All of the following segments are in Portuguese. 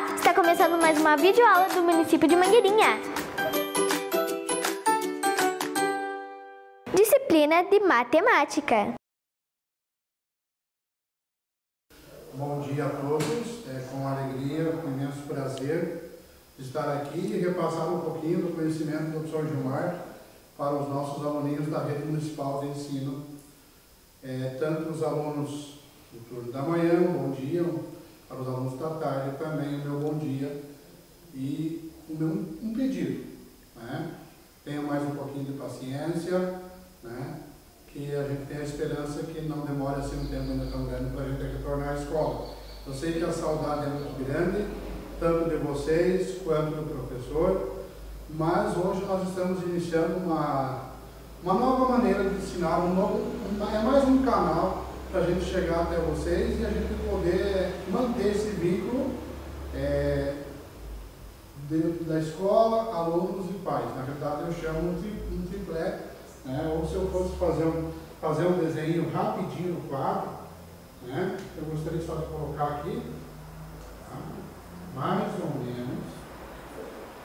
Olá! Está começando mais uma videoaula do município de Mangueirinha. Disciplina de Matemática. Bom dia a todos, é com alegria, com imenso prazer de estar aqui e repassar um pouquinho do conhecimento do professor Gilmar para os nossos aluninhos da rede municipal de ensino. Tanto os alunos do turno da manhã, um bom dia, para os alunos da tarde também o meu bom dia e o meu um pedido, né? Tenham mais um pouquinho de paciência, né? Que a gente tem a esperança que não demore assim um tempo ainda tão grande para a gente retornar à escola. Eu sei que a saudade é muito grande, tanto de vocês quanto do professor, mas hoje nós estamos iniciando uma nova maneira de ensinar, é mais um canal para a gente chegar até vocês e a gente poder manter esse vínculo da escola, alunos e pais. Na verdade eu chamo um triplé, né? Ou se eu fosse fazer um desenho rapidinho no quadro, né? Eu gostaria só de colocar aqui, tá? Mais ou menos,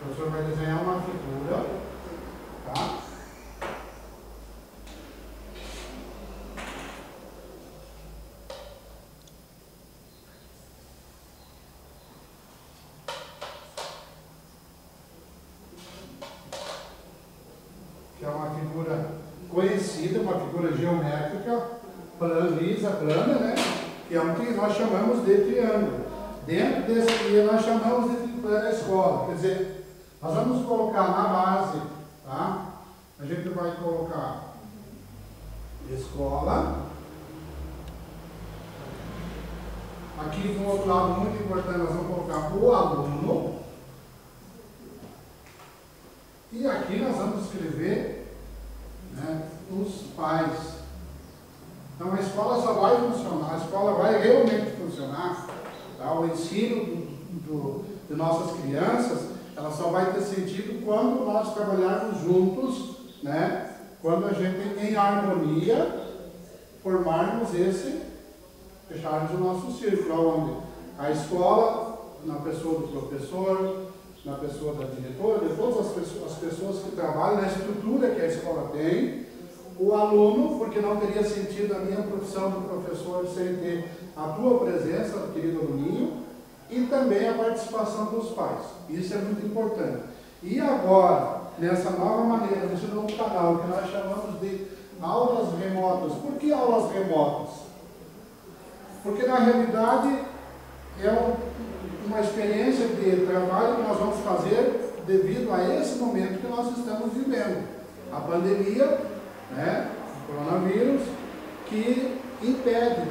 o professor vai desenhar uma figura, tá? Que é uma figura conhecida, uma figura geométrica, lisa, plana, né? Que é o que nós chamamos de triângulo. Dentro desse aqui nós chamamos de triplé da escola. Quer dizer, nós vamos colocar na base, tá? A gente vai colocar escola. Aqui do outro lado, muito importante, nós vamos colocar o aluno. E aqui nós vamos escrever, né, os pais. Então a escola só vai funcionar, a escola vai realmente funcionar, tá? O ensino de nossas crianças, ela só vai ter sentido quando nós trabalharmos juntos, né? Quando a gente, em harmonia, fecharmos o nosso círculo, onde a escola, na pessoa do professor, na pessoa da diretora, de todas as pessoas que trabalham, na estrutura que a escola tem, o aluno, porque não teria sentido a minha profissão de professor sem ter a tua presença, querido aluninho, e também a participação dos pais. Isso é muito importante. E agora, nessa nova maneira, nesse novo canal, que nós chamamos de aulas remotas. Por que aulas remotas? Porque na realidade é uma experiência de trabalho que nós vamos fazer devido a esse momento que nós estamos vivendo. A pandemia, né, o coronavírus, que impede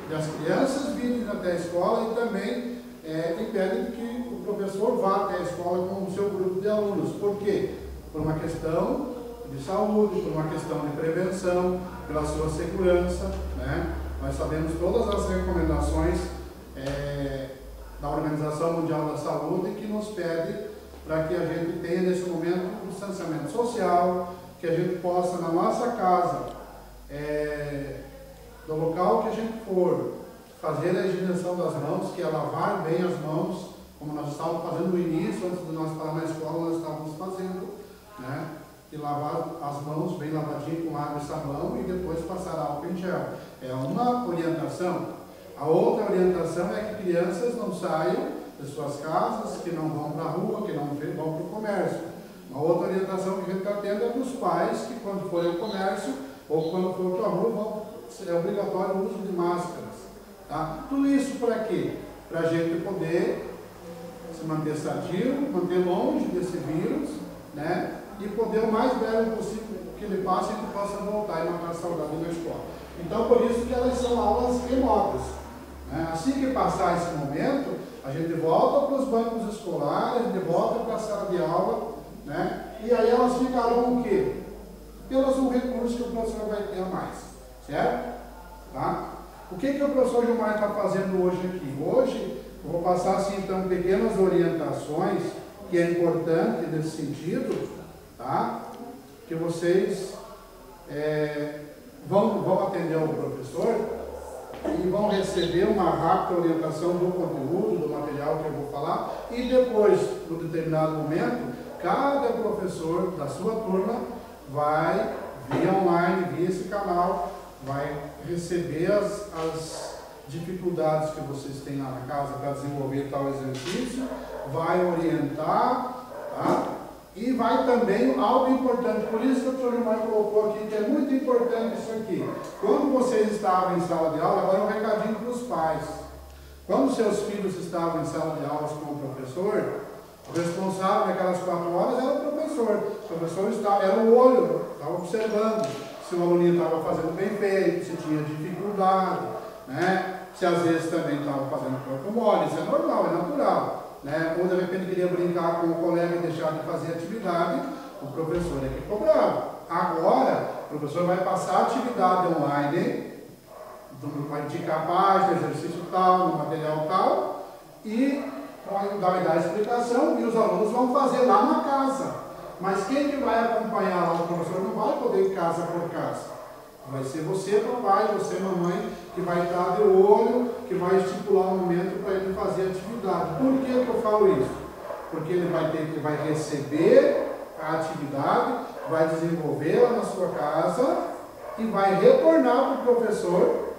das crianças virem até a escola e também impede que o professor vá até a escola com o seu grupo de alunos. Por quê? Por uma questão de saúde, por uma questão de prevenção, pela sua segurança, né? Nós sabemos todas as recomendações da Organização Mundial da Saúde que nos pede para que a gente tenha nesse momento um distanciamento social, que a gente possa na nossa casa, do local que a gente for, fazer a higienização das mãos, que é lavar bem as mãos, como nós estávamos fazendo no início, antes de nós estar na escola, nós estávamos fazendo, né? E lavar as mãos bem lavadinho com água e sabão e depois passar álcool em gel. É uma orientação. A outra orientação é que crianças não saiam de suas casas, que não vão para a rua, que não vão para o comércio. Uma outra orientação que a gente está tendo é dos pais que quando forem ao comércio ou quando for para a rua, é obrigatório o uso de máscaras. Tá? Tudo isso para quê? Para a gente poder se manter sadio, manter longe desse vírus, né? E poder o mais breve possível que ele passe e que possa voltar e matar a saudade na escola. Então, por isso que elas são aulas remotas. Né? Assim que passar esse momento, a gente volta para os bancos escolares, a gente volta para a sala de aula, né? E aí elas ficarão o quê? Pelos um recurso que o professor vai ter a mais, certo? Tá? O que o professor Gilmar está fazendo hoje aqui? Hoje, eu vou passar assim, então, pequenas orientações, que é importante nesse sentido, tá? Que vocês vão atender ao professor e vão receber uma rápida orientação do conteúdo, do material que eu vou falar, e depois, no determinado momento, cada professor da sua turma vai, via online, via esse canal, vai receber as dificuldades que vocês têm lá na casa para desenvolver tal exercício, vai orientar, tá? E vai também algo importante, por isso que o professor Gilmar colocou aqui, que é muito importante isso aqui. Quando vocês estavam em sala de aula, agora um recadinho para os pais. Quando seus filhos estavam em sala de aulas com o professor, o responsável naquelas 4 horas era o professor. O professor era o olho, estava observando se o aluninho estava fazendo bem feito, se tinha dificuldade, né? Se às vezes também estava fazendo corpo mole, isso é normal, é natural. Né? Ou de repente queria brincar com o colega e deixar de fazer atividade, o professor é que cobrava. Agora, o professor vai passar a atividade online, vai indicar a página, exercício tal, no material tal, e vai dar a explicação e os alunos vão fazer lá na casa. Mas quem que vai acompanhar lá o professor não vai poder ir casa por casa. Vai ser você, papai, você, mamãe, que vai estar de olho, que vai estipular um momento para ele fazer a atividade. Por que eu falo isso? Porque ele vai receber a atividade, vai desenvolvê-la na sua casa e vai retornar para o professor,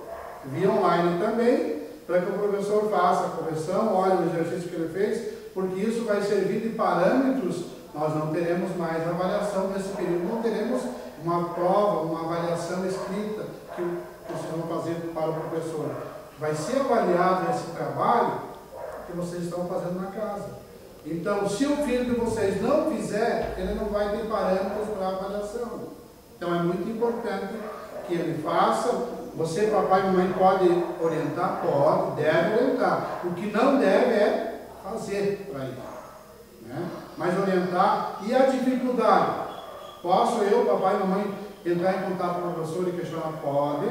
via online também, para que o professor faça a correção, olhe o exercício que ele fez, porque isso vai servir de parâmetros. Nós não teremos mais avaliação nesse período, não teremos uma prova, uma avaliação escrita que vocês vão fazer para o professor. Vai ser avaliado esse trabalho que vocês estão fazendo na casa. Então, se o filho de vocês não fizer, ele não vai ter parâmetros para avaliação. Então, é muito importante que ele faça. Você, papai e mamãe, pode orientar? Pode, deve orientar. O que não deve é fazer para ele. Né? Mas orientar. E a dificuldade? Posso eu, papai e mamãe, entrar em contato com o professor e questionar? Pode,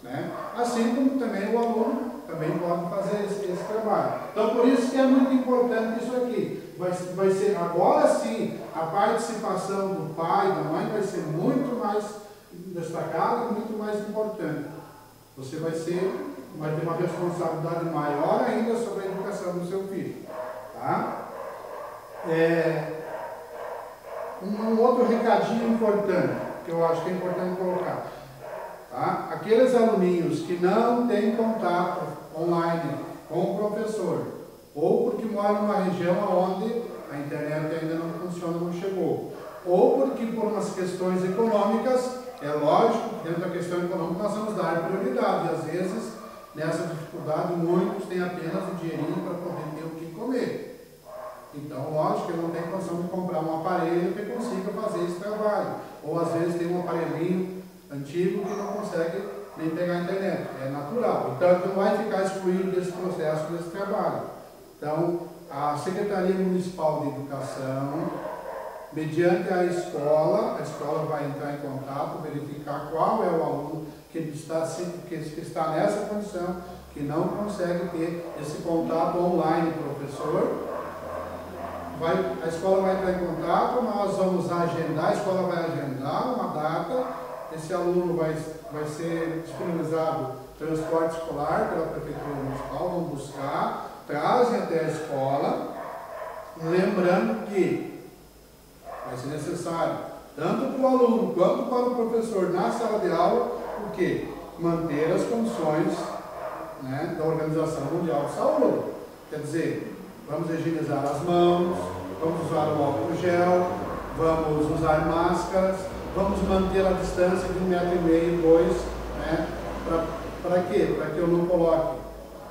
né? Assim como também o aluno também pode fazer esse trabalho. Então, por isso que é muito importante isso aqui. Vai ser, agora sim, a participação do pai e da mãe vai ser muito mais destacada e muito mais importante. Você vai ter uma responsabilidade maior ainda sobre a educação do seu filho. Tá? Um outro recadinho importante, que eu acho que é importante colocar. Tá? Aqueles aluninhos que não têm contato online com o professor, ou porque moram numa região onde a internet ainda não funciona, não chegou, ou porque por umas questões econômicas, é lógico que dentro da questão econômica nós vamos dar prioridade. Às vezes, nessa dificuldade, muitos têm apenas o dinheirinho para poder ter o que comer. Então, lógico que ele não tem condição de comprar um aparelho que consiga fazer esse trabalho. Ou às vezes tem um aparelhinho antigo que não consegue nem pegar a internet. É natural. Então, ele não vai ficar excluído desse processo, desse trabalho. Então, a Secretaria Municipal de Educação, mediante a escola vai entrar em contato, verificar qual é o aluno que está nessa condição, que não consegue ter esse contato online com o professor. A escola vai entrar em contato, nós vamos agendar, a escola vai agendar uma data, esse aluno vai ser disponibilizado transporte escolar pela Prefeitura Municipal, vão buscar, trazem até a escola, lembrando que vai ser necessário, tanto para o aluno quanto para o professor na sala de aula, o quê? Manter as condições, né, da Organização Mundial de Saúde. Quer dizer, vamos higienizar as mãos, vamos usar o álcool gel, vamos usar máscaras, vamos manter a distância de 1,5 metro, 2, né? Para quê? Para que eu não coloque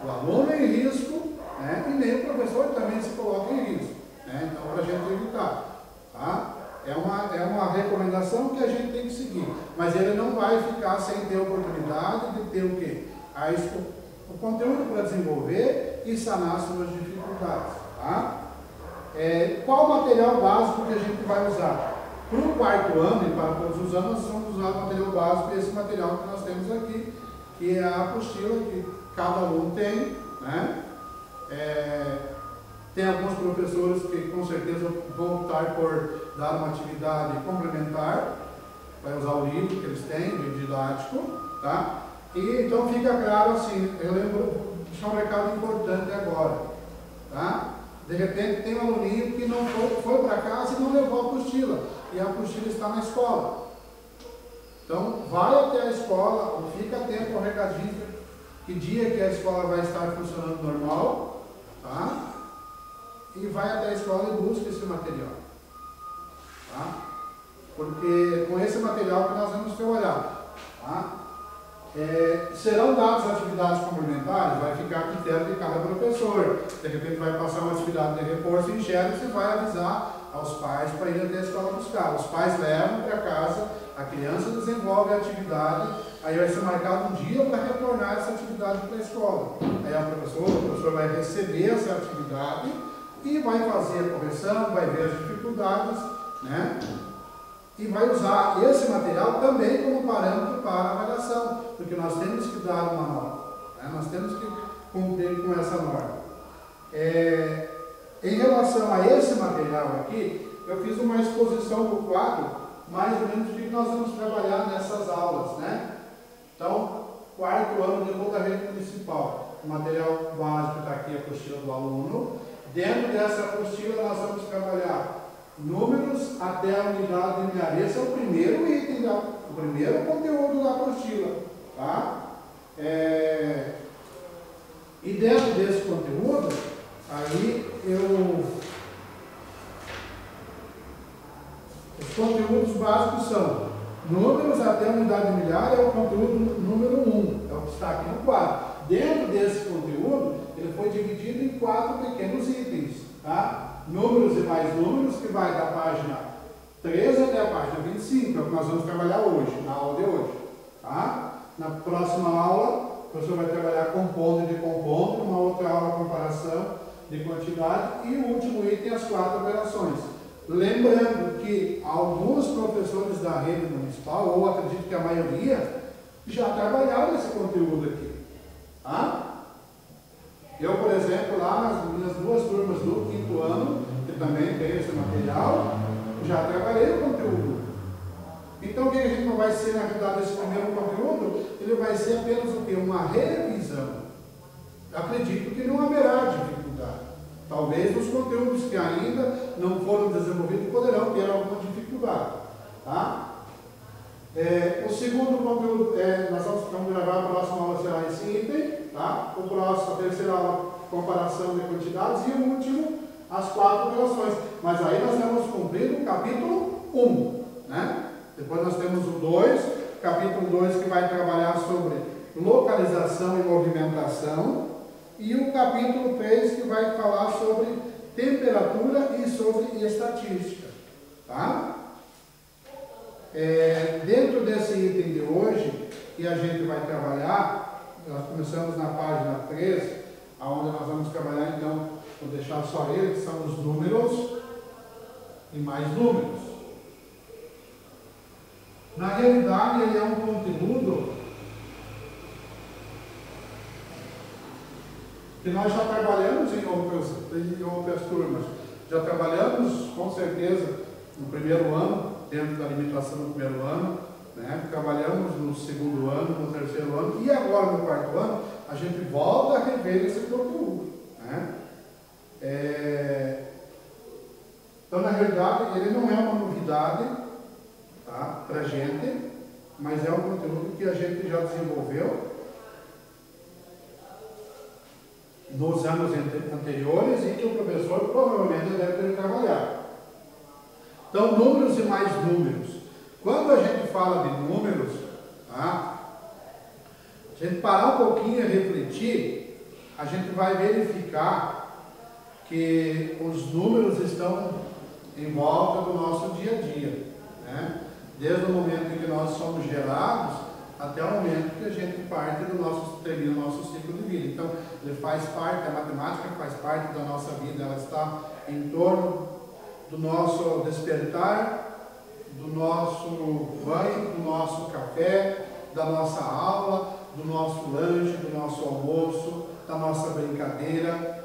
o aluno em risco, né? E nem o professor também se coloque em risco. Né? Então, para a gente evitar. Tá? É uma recomendação que a gente tem que seguir. Mas ele não vai ficar sem ter oportunidade de ter o quê? O conteúdo para desenvolver e sanar suas dificuldades. Tá? Qual o material básico que a gente vai usar? Para o 4º ano e para todos os anos, nós vamos usar o material básico, esse material que nós temos aqui, que é a apostila que cada aluno tem. Né? Tem alguns professores que com certeza vão optar por dar uma atividade complementar, vai usar o livro que eles têm, o livro didático, tá? E então fica claro assim, eu lembro, deixar um recado importante agora, tá? De repente tem um aluninho que não foi para casa e não levou a apostila, e a apostila está na escola. Então vai até a escola, fica atento ao recadinho, que dia que a escola vai estar funcionando normal, tá? E vai até a escola e busca esse material, tá? Porque com esse material que nós vamos trabalhar, tá? Serão dadas atividades complementares, vai ficar a critério de cada professor. De repente vai passar uma atividade de reforço em Xerox e vai avisar aos pais para ir até a escola buscar. Os pais levam para casa, a criança desenvolve a atividade, aí vai ser marcado um dia para retornar essa atividade para a escola. Aí o professor vai receber essa atividade e vai fazer a correção, vai ver as dificuldades, né? E vai usar esse material também como parâmetro para a avaliação, porque nós temos que dar uma norma, né? Nós temos que cumprir com essa norma. Em relação a esse material aqui, eu fiz uma exposição do quadro, mais ou menos, do que nós vamos trabalhar nessas aulas, né? Então, quarto ano de toda a rede municipal, o material básico está aqui, a apostila do aluno. Dentro dessa apostila nós vamos trabalhar números até a unidade de milhar. Esse é o primeiro item, o primeiro conteúdo da apostila, tá? E dentro desse conteúdo, aí os conteúdos básicos são números até a unidade de milhar, é o conteúdo número 1, é o que está aqui no quadro. Dentro desse conteúdo, ele foi dividido em 4 pequenos itens, tá? Números e mais números, que vai da página 13 até a página 25, é o que nós vamos trabalhar hoje, na aula de hoje, tá? Na próxima aula, o professor vai trabalhar compondo e decompondo, uma outra aula comparação de quantidade, e o último item, as 4 operações. Lembrando que alguns professores da rede municipal, ou acredito que a maioria, já trabalharam esse conteúdo aqui, tá? Eu, por exemplo, lá nas minhas 2 turmas do 5º ano, que também tem esse material, já trabalhei o conteúdo. Então, o que a gente não vai ser na realidade desse primeiro conteúdo? Ele vai ser apenas o quê? Uma revisão. Acredito que não haverá dificuldade. Talvez os conteúdos que ainda não foram desenvolvidos poderão ter alguma dificuldade, tá? O segundo conteúdo, nós vamos gravar, a próxima aula será esse item, tá? A terceira aula, comparação de quantidades, e o último, as 4 operações. Mas aí nós temos cumprido o capítulo 1, né? Depois nós temos o 2, capítulo 2, que vai trabalhar sobre localização e movimentação, e o capítulo 3, que vai falar sobre temperatura e sobre estatística, tá? Dentro desse item de hoje, que a gente vai trabalhar, nós começamos na página 13, onde nós vamos trabalhar, então, vou deixar só ele, que são os números e mais números. Na realidade, ele é um conteúdo que nós já trabalhamos em outras turmas. Já trabalhamos, com certeza, no primeiro ano, dentro da limitação do primeiro ano, né? Trabalhamos no 2º ano, no 3º ano, e agora no 4º ano, a gente volta a rever esse conteúdo, né? Então, na realidade, ele não é uma novidade, tá, para a gente, mas é um conteúdo que a gente já desenvolveu nos anos anteriores e que o professor provavelmente deve ter trabalhado. Então, números e mais números. Quando a gente fala de números, tá, a gente parar um pouquinho e refletir, a gente vai verificar que os números estão em volta do nosso dia a dia, né? Desde o momento em que nós somos gerados até o momento que a gente termina o nosso ciclo de vida. Então, ele faz parte, a matemática faz parte da nossa vida, ela está em torno do nosso despertar, do nosso banho, do nosso café, da nossa aula, do nosso lanche, do nosso almoço, da nossa brincadeira,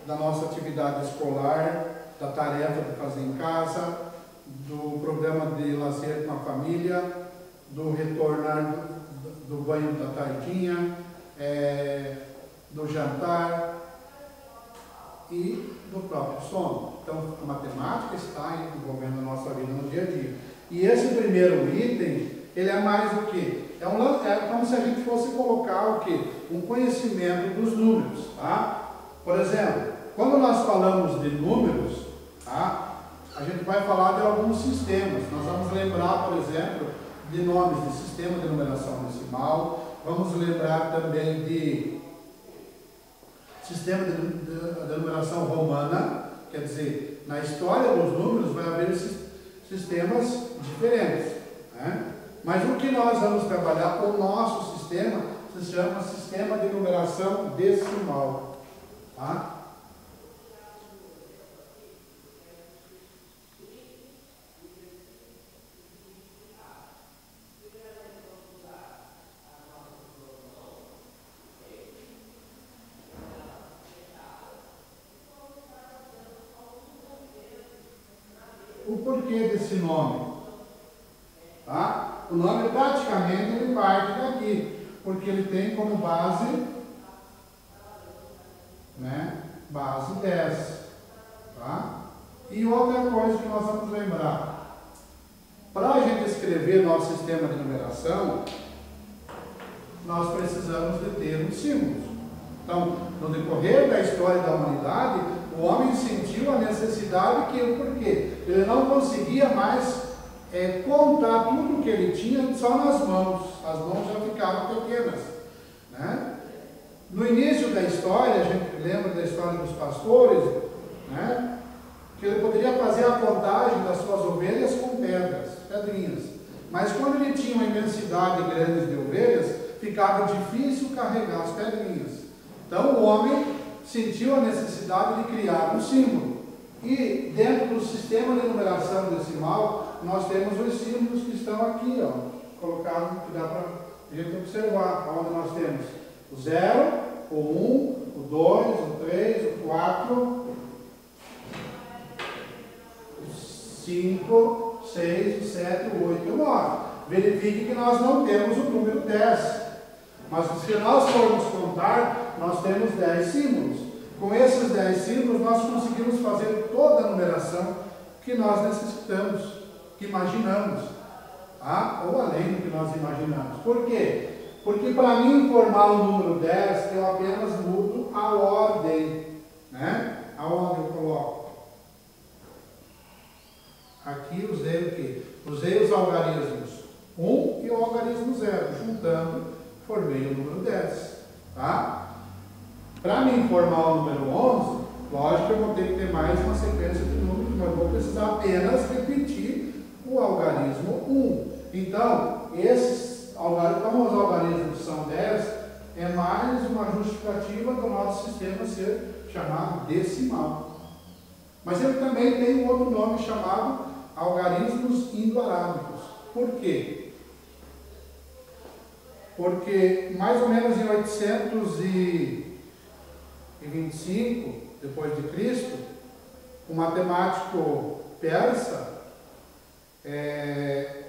da nossa atividade escolar, da tarefa de fazer em casa, do programa de lazer com a família, do retornar do banho da tardinha, do jantar e do próprio sono. Então, a matemática está envolvendo a nossa vida no dia a dia. E esse primeiro item, ele é mais o quê? É como se a gente fosse colocar o quê? Um conhecimento dos números, tá? Por exemplo, quando nós falamos de números, tá? A gente vai falar de alguns sistemas. Nós vamos lembrar, por exemplo, de nomes de sistema de numeração decimal. Vamos lembrar também de sistema de numeração romana. Quer dizer, na história dos números vai haver sistemas diferentes, né? Mas o que nós vamos trabalhar, o nosso sistema, se chama sistema de numeração decimal, tá? O porquê desse nome? Tá? O nome praticamente ele parte daqui, porque ele tem como base, né, base 10. Tá? E outra coisa que nós vamos lembrar, para a gente escrever nosso sistema de numeração, nós precisamos de ter os símbolos. Então, no decorrer da história da humanidade, o homem sentiu a necessidade que, por quê? Ele não conseguia mais contar tudo que ele tinha só nas mãos. As mãos já ficavam pequenas, né? No início da história, a gente lembra da história dos pastores, né? Que ele poderia fazer a contagem das suas ovelhas com pedrinhas. Mas quando ele tinha uma imensidade grande de ovelhas, ficava difícil carregar as pedrinhas. Então o homem sentiu a necessidade de criar um símbolo. E dentro do sistema de numeração decimal, nós temos os símbolos que estão aqui, ó, colocados, que dá para a gente observar, onde nós temos o 0, o 1, o 2, o 3, o 4, o 5, 6, o 7, o 8 e o 9. Verifique que nós não temos o número 10. Mas se nós formos contar, nós temos 10 símbolos. Com esses 10 símbolos, nós conseguimos fazer toda a numeração que nós necessitamos, que imaginamos, tá? Ou além do que nós imaginamos. Por quê? Porque para mim formar o número 10, eu apenas mudo a ordem, né? Aonde eu coloco? Aqui usei o quê? Usei os algarismos 1 e o algarismo 0, juntando, formei o número 10, tá? Para me formar o número 11, lógico que eu vou ter que ter mais uma sequência de números, mas vou precisar apenas repetir o algarismo 1. Então, como os algarismos são 10, é mais uma justificativa do nosso sistema ser chamado decimal. Mas ele também tem um outro nome chamado algarismos indo-arábicos. Por quê? Porque mais ou menos em 825 depois de Cristo, o matemático persa,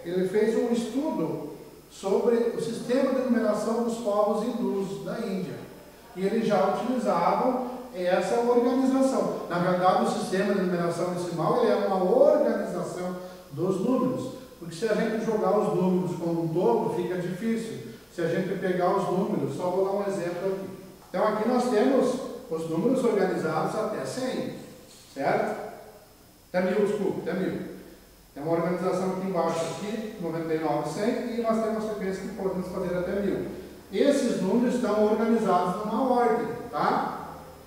ele fez um estudo sobre o sistema de numeração dos povos hindus da Índia. E eles já utilizavam essa organização. Na verdade, o sistema de numeração decimal ele é uma organização dos números. Porque se a gente jogar os números como um todo, fica difícil. Se a gente pegar os números, só vou dar um exemplo aqui. Então aqui nós temos os números organizados até 100, certo? Até 1000, desculpa, até 1000. Tem uma organização aqui embaixo, aqui, 99, 100, e nós temos uma sequência que podemos fazer até 1000. Esses números estão organizados numa ordem, tá?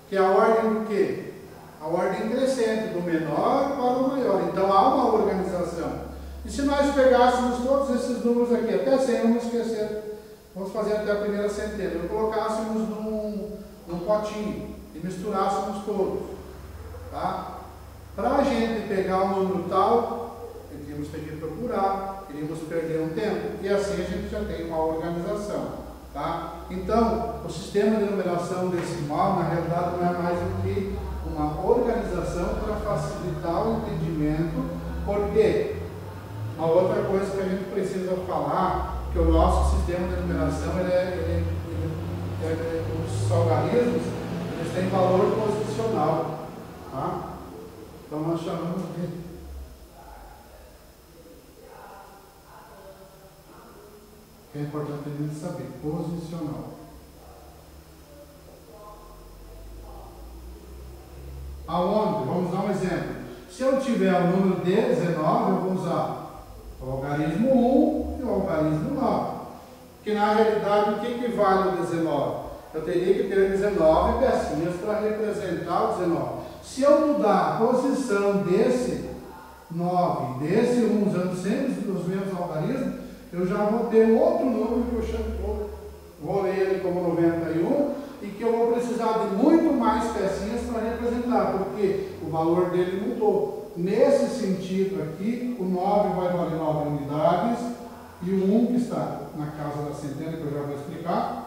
Que é a ordem do quê? A ordem crescente, do menor para o maior. Então há uma organização. E se nós pegássemos todos esses números aqui, até 100, vamos esquecer, vamos fazer até a primeira centena, e colocássemos num potinho e misturássemos todos, tá? Para a gente pegar um número tal, iríamos ter que procurar, iríamos perder um tempo, e assim a gente já tem uma organização, tá? Então, o sistema de numeração decimal, na realidade, não é mais do que uma organização para facilitar o entendimento, porque uma outra coisa que a gente precisa falar, que o nosso sistema sistema de numeração, os algarismos, eles têm valor posicional. Tá? Então nós chamamos de é importante a gente saber, posicional. Aonde? Vamos dar um exemplo. Se eu tiver o número 19, eu vou usar o algarismo 1 e o algarismo 9. Porque na realidade, o que vale o 19? Eu teria que ter 19 pecinhas para representar o 19. Se eu mudar a posição desse 9, desse 1, usando sempre os mesmos algarismos, eu já vou ter outro número que eu chamo, vou ler ele como 91, e que eu vou precisar de muito mais pecinhas para representar, porque o valor dele mudou. Nesse sentido aqui, o 9 vai valer 9 unidades, e o 1 que está na casa da centena, que eu já vou explicar,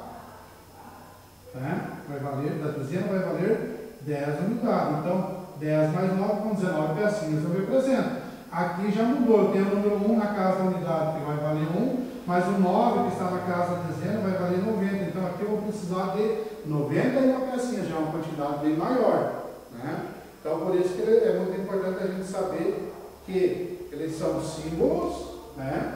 vai valer, da dezena vai valer 10 unidades. Então, 10 mais 9 com 19 pecinhas eu represento. Aqui já mudou, eu tenho o número 1 na casa da unidade, que vai valer 1, mas o 9 que está na casa da dezena vai valer 90. Então aqui eu vou precisar de 91 pecinhas, já é uma quantidade bem maior. Né? Então por isso que é muito importante a gente saber que eles são símbolos, né?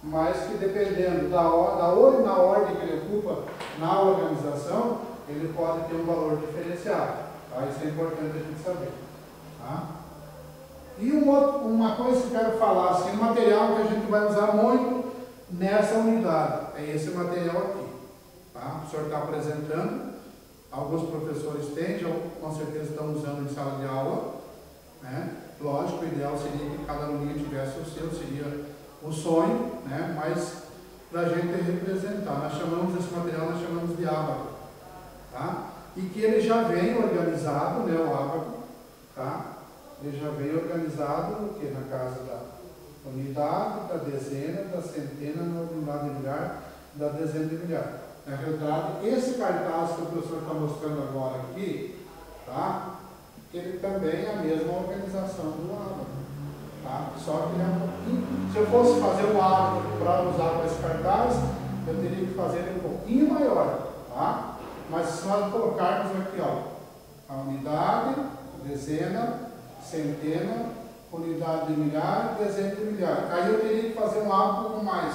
Mas que dependendo na ordem que ele ocupa na organização, ele pode ter um valor diferenciado. Tá? Isso é importante a gente saber. Tá? E uma coisa que eu quero falar, assim, um material que a gente vai usar muito nessa unidade, é esse material aqui. Tá? O senhor está apresentando, alguns professores têm, já com certeza estão usando em sala de aula. Né? Lógico, o ideal seria que cada aluno tivesse o seu, seria o sonho, né? Mas para a gente representar, nós chamamos esse material, nós chamamos de ábaco. Tá? E que ele já vem organizado, né, o ábaco, tá? Ele já veio organizado que na casa da unidade, da dezena, da centena, na unidade de milhar, da dezena de milhar. Na realidade, esse cartaz que o professor está mostrando agora aqui, tá? Ele também é a mesma organização do ábaco. Tá? Só que ele é um pouquinho. Se eu fosse fazer um ábaco para usar com esse cartaz, eu teria que fazer ele um pouquinho maior. Tá? Mas se nós colocarmos aqui, ó, a unidade, dezena, centena, unidade de milhar, dezena de milhar. Aí eu teria que fazer um ábaco com mais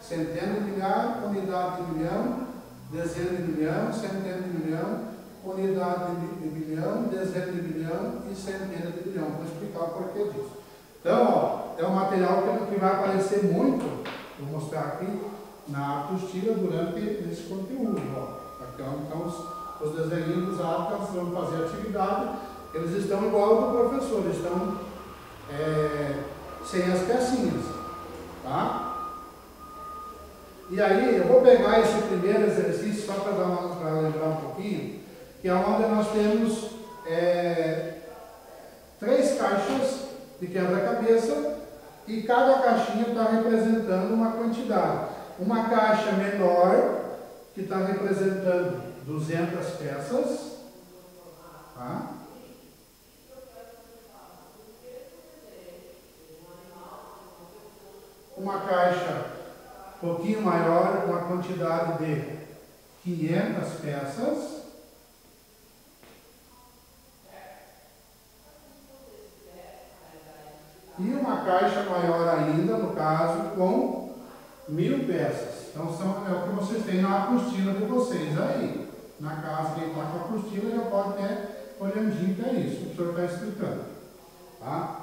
centena de milhar, unidade de milhão, dezena de milhão, centena de milhão, unidade de milhão, dezena de milhão e centena de milhão. Vou explicar o porquê disso. Então, ó, é um material que vai aparecer muito, vou mostrar aqui, na apostila durante esse conteúdo. Ó. Então, os desenhos dos atos vão fazer atividade. Eles estão igual ao do professor, eles estão sem as pecinhas, tá? E aí, eu vou pegar esse primeiro exercício, só para lembrar um pouquinho, que é onde nós temos 3 caixas de quebra-cabeça e cada caixinha está representando uma quantidade. Uma caixa menor, que está representando 200 peças, tá? Uma caixa um pouquinho maior, com a quantidade de 500 peças. E uma caixa maior ainda, no caso, com 1000 peças. Então, é o que vocês têm na apostila de vocês aí. Na casa, quem está com a apostila já pode ter olhandinho que é isso, o senhor está explicando. Tá?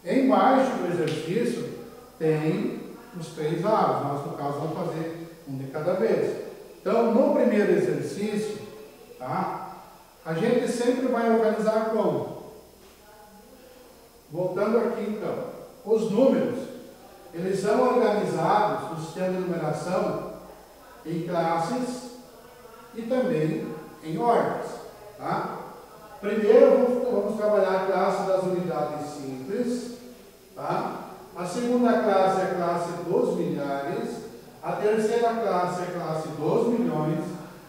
Embaixo do exercício tem os 3 aros. Nós, no caso, vamos fazer um de cada vez. Então, no primeiro exercício, tá? A gente sempre vai organizar como? Voltando aqui, então, os números, eles são organizados no sistema de numeração em classes e também em ordens. Tá? Primeiro, vamos trabalhar a classe das unidades simples. Tá? A segunda classe é a classe dos milhares. A terceira classe é a classe dos milhões.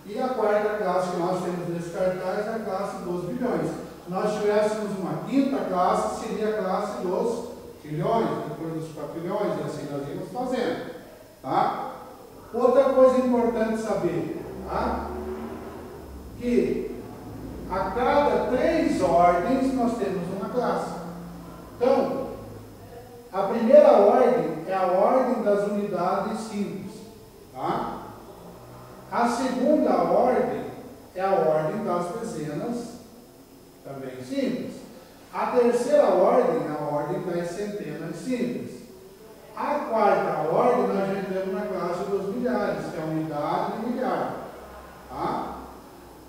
E a quarta classe que nós temos nesse cartaz é a classe dos bilhões. Se nós tivéssemos uma quinta classe, seria a classe dos trilhões, depois dos quatrilhões, e assim nós íamos fazendo. Tá? Outra coisa importante saber, tá? Que a cada 3 ordens nós temos uma classe. Então, a primeira ordem é a ordem das unidades simples, tá? A segunda ordem é a ordem das dezenas, também simples. A terceira ordem é a ordem das centenas simples. A quarta ordem nós já entramos na classe dos milhares, que é a unidade e milhar. Tá?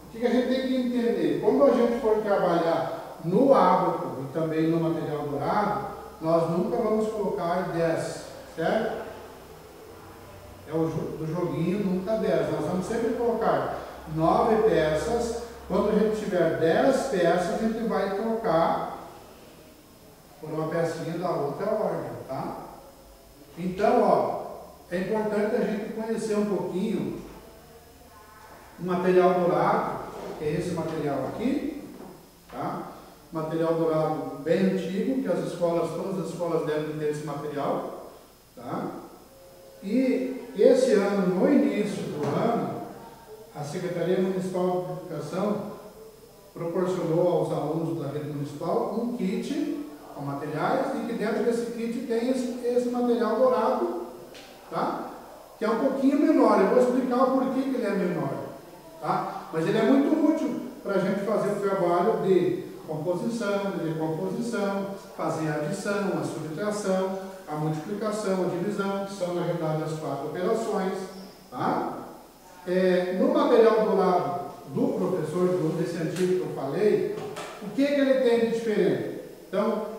O que a gente tem que entender? Quando a gente for trabalhar no ábaco e também no material dourado, nós nunca vamos colocar 10, certo? É o do joguinho, nunca 10. Nós vamos sempre colocar 9 peças. Quando a gente tiver 10 peças, a gente vai trocar por uma pecinha da outra ordem, tá? Então, ó, é importante a gente conhecer um pouquinho o material dourado, que é esse material aqui, tá? Material dourado bem antigo, que as escolas, todas as escolas devem ter esse material, tá? E esse ano, no início do ano, a Secretaria Municipal de Educação proporcionou aos alunos da rede municipal um kit com materiais, e que dentro desse kit tem esse material dourado, tá? Que é um pouquinho menor. Eu vou explicar o porquê que ele é menor, tá? Mas ele é muito útil para a gente fazer o trabalho de composição, de decomposição, fazer a adição, a subtração, a multiplicação, a divisão, que são na realidade as 4 operações, tá? No material dourado do professor, desse antigo que eu falei, o que ele tem de diferente? Então,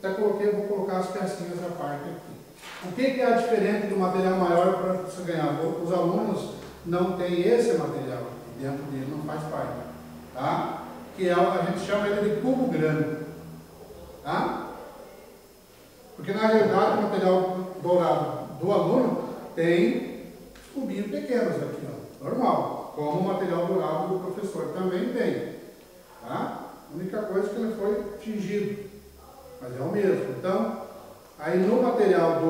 até coloquei, vou colocar as pecinhas à parte aqui. O que é diferente do material maior para você ganhar? Os alunos não têm esse material aqui dentro dele, não faz parte, tá? Que é, a gente chama ele de cubo grande, tá? Porque na realidade o material dourado do aluno tem cubinhos pequenos aqui, ó, normal, como o material dourado do professor também tem, tá? A única coisa é que ele foi tingido, mas é o mesmo. Então, aí no material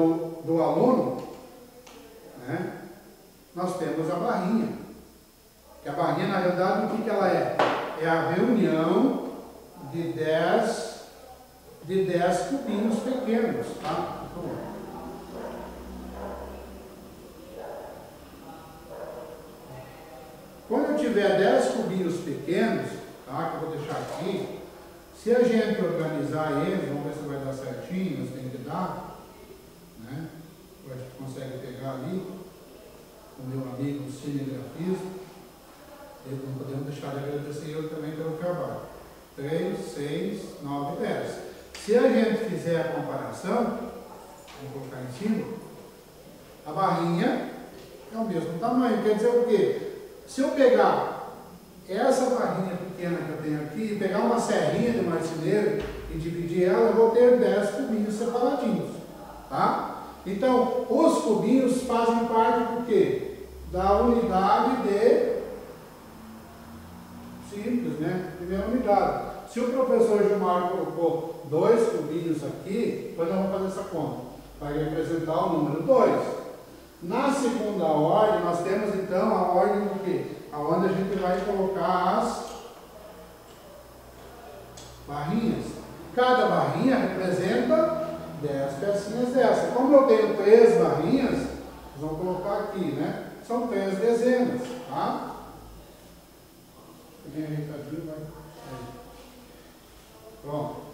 do aluno, né, nós temos a barrinha. Que a barrinha, na realidade, o que ela é? É a reunião de 10 cubinhos pequenos, tá? Quando eu tiver 10 cubinhos pequenos, tá, que eu vou deixar aqui, se a gente organizar eles, vamos ver se vai dar certinho, mas tem que dar, né? A gente consegue pegar ali, o meu amigo cinegrafista, não podemos deixar de agradecer ele também pelo trabalho. 3, 6, 9, 10. Se a gente fizer a comparação, vou colocar em cima, a barrinha é o mesmo tamanho. Quer dizer o quê? Se eu pegar essa barrinha pequena que eu tenho aqui e pegar uma serrinha de marceneiro e dividir ela, eu vou ter 10 cubinhos separadinhos, tá? Então, os cubinhos fazem parte do quê? Da unidade de simples, né? Primeira unidade. Se o professor Gilmar colocou 2 cubinhos aqui, depois nós vamos fazer essa conta. Vai representar o número 2. Na segunda ordem, nós temos então a ordem do quê? Onde a gente vai colocar as barrinhas. Cada barrinha representa 10 pecinhas dessa. Como eu tenho 3 barrinhas, nós vamos colocar aqui, né? São 3 dezenas, tá? Peguei ajeitadinho, vai. Pronto.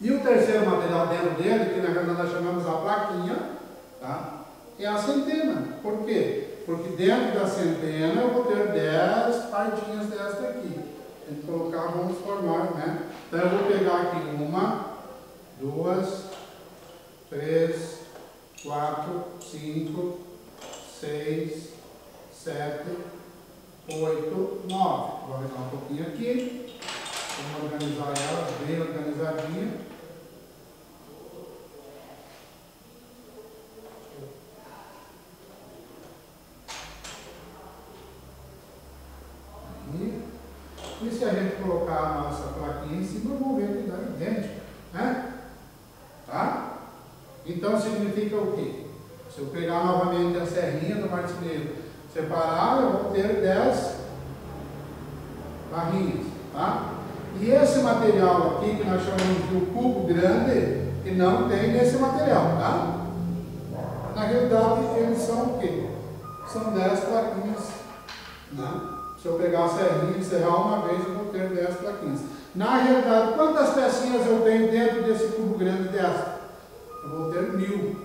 E o terceiro material dentro dele, que na verdade nós chamamos a plaquinha, tá? É a centena. Por quê? Porque dentro da centena eu vou ter 10 partinhas desta aqui. Tem que colocar, vamos formar, né? Então eu vou pegar aqui 1, 2, 3, 4, 5, 6, 7, 8, 9. Vou arredar um pouquinho aqui. Vamos organizar elas bem organizadinha. E se a gente colocar a nossa plaquinha em cima, vamos ver que dá idêntico, né? Tá? Então significa o quê? Se eu pegar novamente a serrinha do marceneiro, separar, eu vou ter 10 barrinhas, tá? E esse material aqui, que nós chamamos de o cubo grande, que não tem nesse material, tá? Na realidade, eles são o quê? São 10 plaquinhas, né? Se eu pegar a serrinha e serrar uma vez, eu vou ter 10 plaquinhas. Na realidade, quantas pecinhas eu tenho dentro desse cubo grande dessa? Eu vou ter 1000,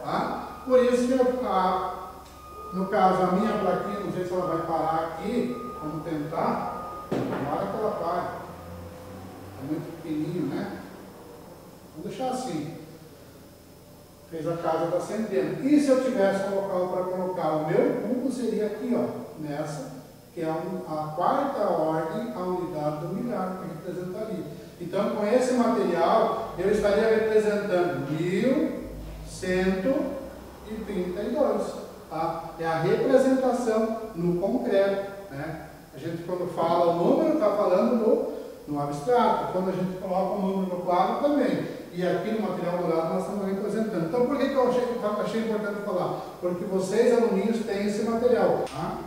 tá? Por isso que, no caso, a minha plaquinha, não sei se ela vai parar aqui, vamos tentar, tomara que ela pare. É muito pequenininho, né? Vamos deixar assim. Fez a casa da centena. E se eu tivesse um local para colocar o meu cubo, seria aqui, ó, nessa, que é a quarta ordem, a unidade do milhar, que representaria. Então, com esse material, eu estaria representando 1132. Tá? É a representação no concreto, né? A gente, quando fala o número, está falando no abstrato. Quando a gente coloca o número no quadro, também. E aqui no material dourado nós estamos representando. Então, por que eu achei importante falar? Porque vocês, aluninhos, têm esse material. Tá?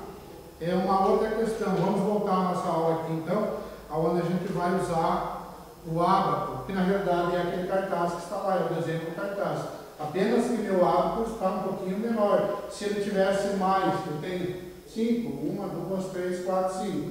É uma outra questão. Vamos voltar à nossa aula aqui, então, onde a gente vai usar o ábaco, que na verdade é aquele cartaz que está lá, é o desenho do cartaz. Apenas que meu ábaco está um pouquinho menor. Se ele tivesse mais, eu tenho 5, 1, 2, 3, 4, 5.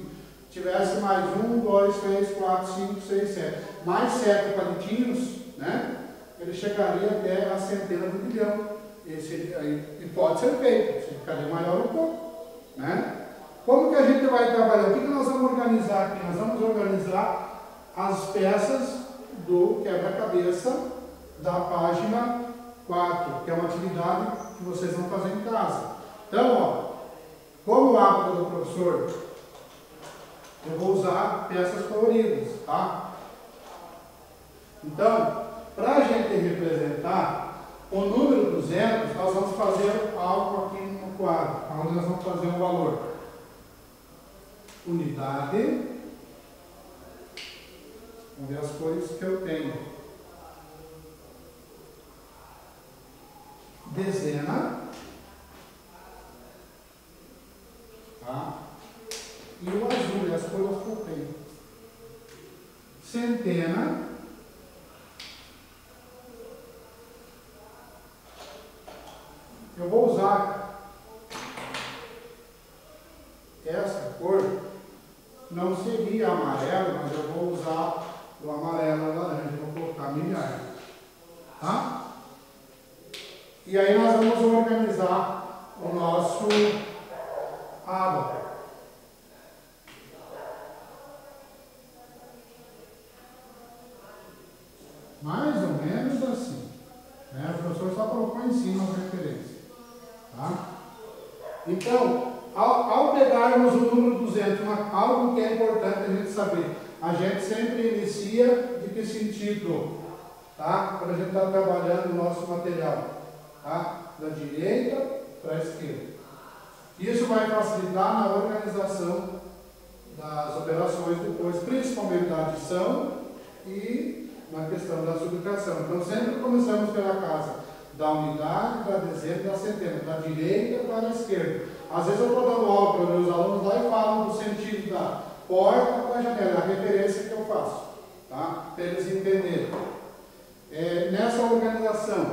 Tivesse mais 1, 2, 3, 4, 5, 6, 7. Mais 7 palitinhos, né? Ele chegaria até a centena do milhão. E pode ser feito, se ficaria maior um pouco, né? Como que a gente vai trabalhar? O que nós vamos organizar aqui? Nós vamos organizar as peças do quebra-cabeça da página 4, que é uma atividade que vocês vão fazer em casa. Então, ó, como o hábito do professor, eu vou usar peças coloridas, tá? Então, para a gente representar o número 200, nós vamos fazer algo aqui no quadro, onde nós vamos fazer um valor. Unidade. Vamos ver as cores que eu tenho. Dezena. Tá? E o azul, as cores que eu tenho. Centena. Eu vou usar essa cor, não seria amarelo, mas eu vou usar o amarelo e laranja, vou colocar milhar. Tá? E aí nós vamos organizar o nosso ábaco. Mais ou menos assim. Né? O professor só colocou em cima a referência. Tá? Então, ao pegarmos o número 200, algo que é importante a gente saber, a gente sempre inicia de que sentido? Tá? Quando a gente está trabalhando o nosso material. Tá? Da direita para a esquerda. Isso vai facilitar na organização das operações depois, principalmente da adição e na questão da subtração. Então, sempre começamos pela casa da unidade, da dezena e da centena, da direita para a esquerda. Às vezes eu estou dando aula para os meus alunos lá e falo do sentido da porta para a janela, a referência que eu faço, tá? Para eles entenderem. Nessa organização,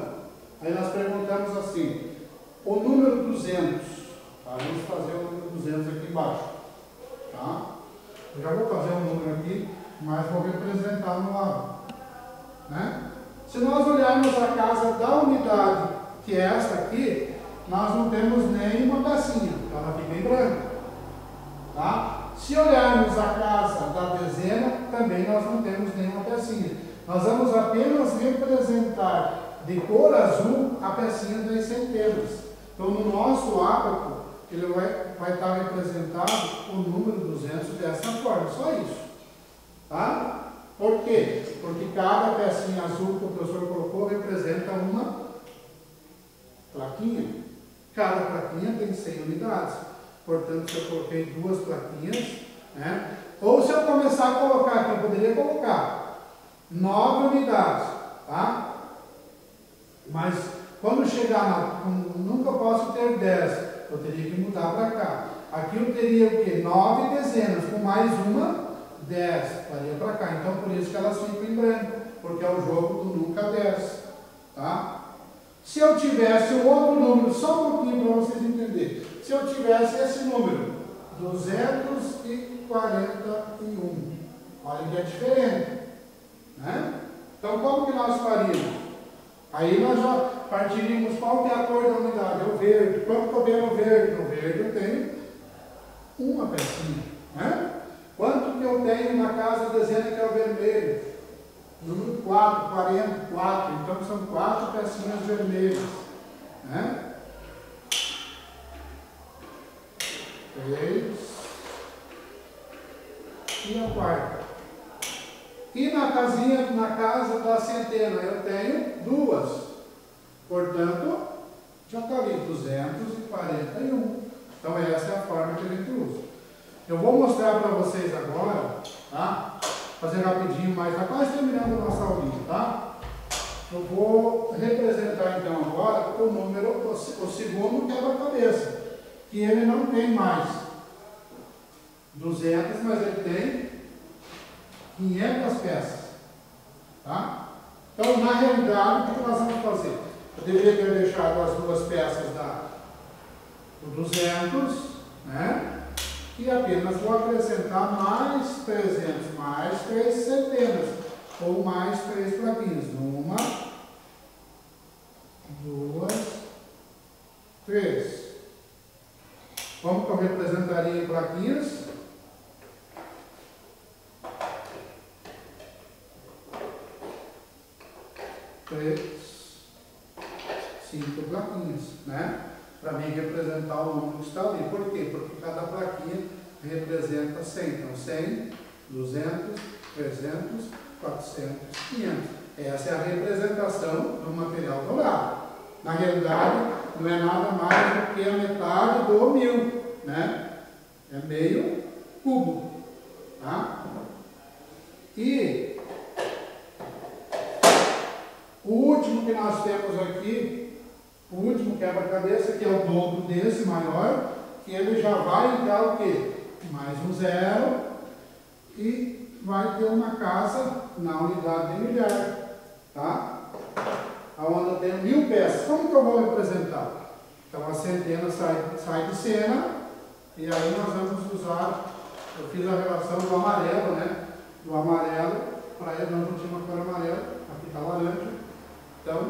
aí nós perguntamos assim, o número 200, tá? Vamos fazer o número 200 aqui embaixo, tá? Eu já vou fazer um número aqui, mas vou representar no lado, né? Se nós olharmos a casa da unidade, que é esta aqui, nós não temos nenhuma pecinha, ela fica em branco, tá? Se olharmos a casa da dezena, também nós não temos nenhuma pecinha. Nós vamos apenas representar de cor azul a pecinha das centenas. Então, no nosso ábaco, ele vai estar representado o número 200 dessa forma, só isso. Tá? Por quê? Porque cada pecinha azul que o professor colocou representa uma plaquinha. Cada plaquinha tem 100 unidades. Portanto, se eu coloquei 2 plaquinhas, né? Ou se eu começar a colocar aqui, eu poderia colocar 9 unidades, tá? Mas quando chegar nunca posso ter 10, eu teria que mudar para cá. Aqui eu teria o quê? 9 dezenas, com mais uma, 10. Faria para cá. Então por isso que elas ficam em branco, porque é o jogo do nunca 10. Tá? Se eu tivesse um outro número, só um pouquinho para vocês entenderem. Se eu tivesse esse número, 241. Olha que é diferente. Né? Então como que nós faríamos? Aí nós já partiríamos qual que é a cor da unidade, é o verde. Quanto que eu tenho no verde? No verde eu tenho uma pecinha. Né? Quanto que eu tenho na casa dezena que é o vermelho? Número 4, 44. Então são 4 pecinhas vermelhas. Né? 3. E a quarta. E na casa da centena eu tenho 2. Portanto, já está ali, 241. Então essa é a forma que a gente usa. Eu vou mostrar para vocês agora, tá? Fazer rapidinho, mas já quase terminando a nossa aulinha, tá? Eu vou representar então agora o número, o segundo quebra-cabeça, que ele não tem mais 200, mas ele tem 500 peças, tá? Então, na realidade, o que nós vamos fazer? Eu deveria ter deixado as duas peças do 200, né? E apenas vou acrescentar mais 300, mais 3 centenas, ou mais 3 plaquinhas. 1, 2, 3. Como que eu representaria em plaquinhas? 3, 5 plaquinhas, né? Para mim representar o número que está ali. Por quê? Porque cada plaquinha representa 100. Então 100, 200, 300, 400, 500. Essa é a representação do material dourado. Na realidade, não é nada mais do que a metade do 1000, né? É meio cubo, tá? E o último que nós temos aqui, o último quebra-cabeça, que é o dobro desse maior, que ele já vai entrar o quê? Mais um 0 e vai ter uma casa na unidade de milhar, tá? Onde eu tenho 1000 peças. Como que eu vou representar? Então a centena sai de cena e aí nós vamos usar, eu fiz a relação do amarelo, né? Do amarelo, para ele nós não tínhamos uma cor amarela, aqui está laranja. Então,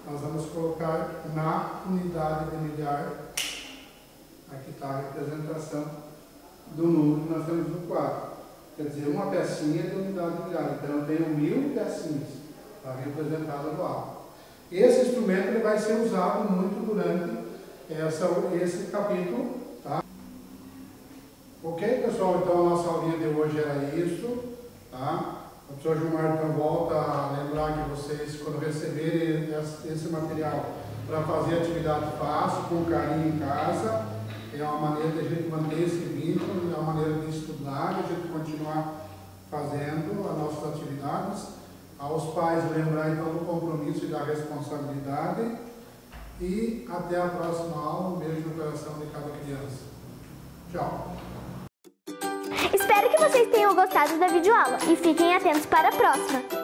nós vamos colocar na unidade de milhar, aqui está a representação do número que nós temos no quadro. Quer dizer, uma pecinha de unidade de milhar. Então, eu tenho 1000 pecinhas, está representada do alto. Esse instrumento ele vai ser usado muito durante esse capítulo. Tá? Ok, pessoal? Então, a nossa aulinha de hoje era isso. Tá? O professor Gilmar então volta a lembrar que vocês, quando receberem esse material para fazer atividade fácil, com carinho em casa, é uma maneira de a gente manter esse vínculo, é uma maneira de estudar, de a gente continuar fazendo as nossas atividades. Aos pais lembrar então do compromisso e da responsabilidade. E até a próxima aula. Um beijo no coração de cada criança. Tchau. Espero que vocês tenham gostado da videoaula e fiquem atentos para a próxima!